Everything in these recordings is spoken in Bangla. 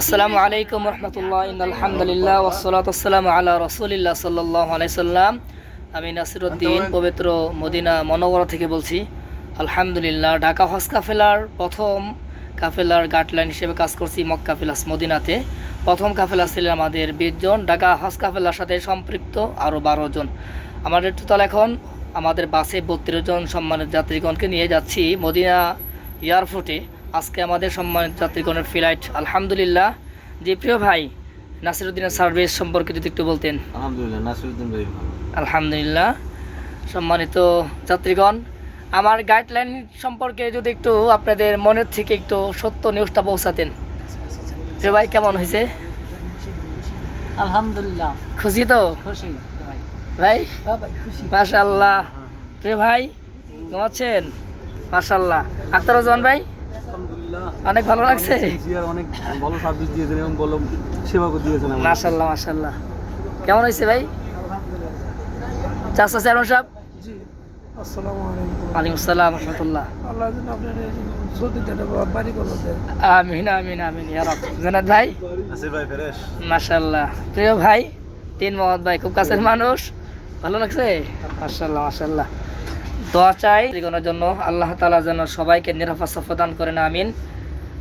আসসালামু আলাইকুম রহমতুল্লাহ আলহামদুলিল্লাহ ওয়াসসালাতু ওয়াসসালামু আলা রাসূলিল্লাহ সাল্লাল্লাহু আলাইহি সাল্লাম। আমি নাসিরউদ্দিন পবিত্র মদিনা মনোবরা থেকে বলছি। আলহামদুলিল্লাহ, ঢাকা হজ কাফেলার প্রথম কাফেলার গাইডলাইন হিসেবে কাজ করছি মক্কা প্লাস মদিনাতে। প্রথম কাফেলা ছিল আমাদের 20 জন, ঢাকা হজ কাফেলার সাথে সম্পৃক্ত আরও 12 জন। আমাদের টোটাল এখন আমাদের বাসে 32 জন সম্মানিত যাত্রীগণকে নিয়ে যাচ্ছি মদিনা এয়ারপোর্টে। আজকে আমাদের সম্মানিত যাত্রীগণের ফ্লাইট। আলহামদুলিল্লাহ। জি প্রিয় ভাই, নাসিরউদ্দিনের সার্ভিস সম্পর্কে যদি একটু বলতেন। আলহামদুলিল্লাহ, নাসিরউদ্দিন ভাই ভালো। আলহামদুলিল্লাহ। সম্মানিত যাত্রীগণ, আমার গাইডলাইন সম্পর্কে যদি একটু আপনাদের মনের থেকে একটু সত্য নিউজটা পৌঁছাতেন। প্রিয় ভাই, কেমন হয়েছে? আলহামদুলিল্লাহ, খুশি তো খুশি ভাই? খুশি। মাশাআল্লাহ। প্রিয় ভাই, ঘুমাচ্ছেন? মাশাআল্লাহ। আখতারুজ্জামান ভাই, আলহামদুলিল্লাহ, অনেক ভালো লাগছে। অনেক ভালো সার্ভিস দিয়েছেন এবং ভালো সেবা করে দিয়েছেন আমাদের। মাশাআল্লাহ মাশাআল্লাহ। কেমন হয়েছে ভাই? চাচা চেয়ারম্যান সাহেব, জি, আসসালামু আলাইকুম। ওয়ালাইকুম আসসালাম রহমতুল্লাহ। আল্লাহ যেন আপনার এই সৌদিতে একটা বাড়ি করে দেন। আমিন আমিন আমিন ইয়া রাব। জানাত ভাই, আসিফ ভাই ফেরেশ। মাশাআল্লাহ। প্রিয় ভাই, তিন মোহাম্মদ ভাই খুব কাছের মানুষ, ভালো লাগছে। মাশাআল্লাহ মাশাআল্লাহ। দোয়া চাই জীবনের জন্য, আল্লাহ তাআলা যেন সবাইকে নিরাপদ সফর দান করেন, আমিন।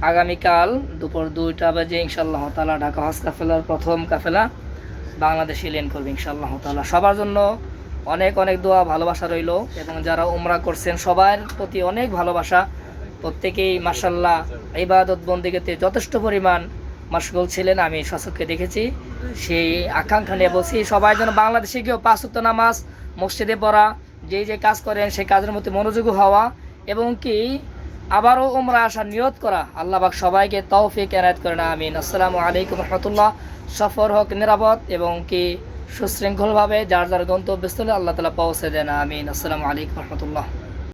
আগামীকাল দুপুর 2টা বাজে ইনশাআল্লাহ তাআলা ঢাকা হজ কাফেলার প্রথম কাফেলা বাংলাদেশে ল্যান্ড করবে ইনশাআল্লাহ তাআলা। সবার জন্য অনেক অনেক দোয়া ভালোবাসা রইল, এবং যারা উমরা করছেন সবার প্রতি অনেক ভালোবাসা। প্রত্যেকেই মাশাআল্লাহ ইবাদত বন্দেগীতে যথেষ্ট পরিমাণ মশগুল ছিলেন, আমি স্বচক্ষে দেখেছি। সেই আকাঙ্ক্ষা নিয়ে বলছি, সবাই যেন বাংলাদেশে গিয়েও 5 ওয়াক্ত নামাজ মসজিদে পড়া, যে কাজ করেন সেই কাজের মধ্যে মনোযোগী হওয়া, এবং কি আবারও উমরা আসার নিয়ত করা। আল্লাহ পাক সবাইকে তৌফিক এনায়েত করেন, আমিন। আসসালামু আলাইকুম রহমতুল্লাহ। সফর হোক নিরাপদ এবং কি সুশৃঙ্খলভাবে যার যার গন্তব্যস্থলে আল্লাহ তাআলা পৌঁছে দেন, আমিন। আসসালামু আলাইকুম রহমতুল্লাহ।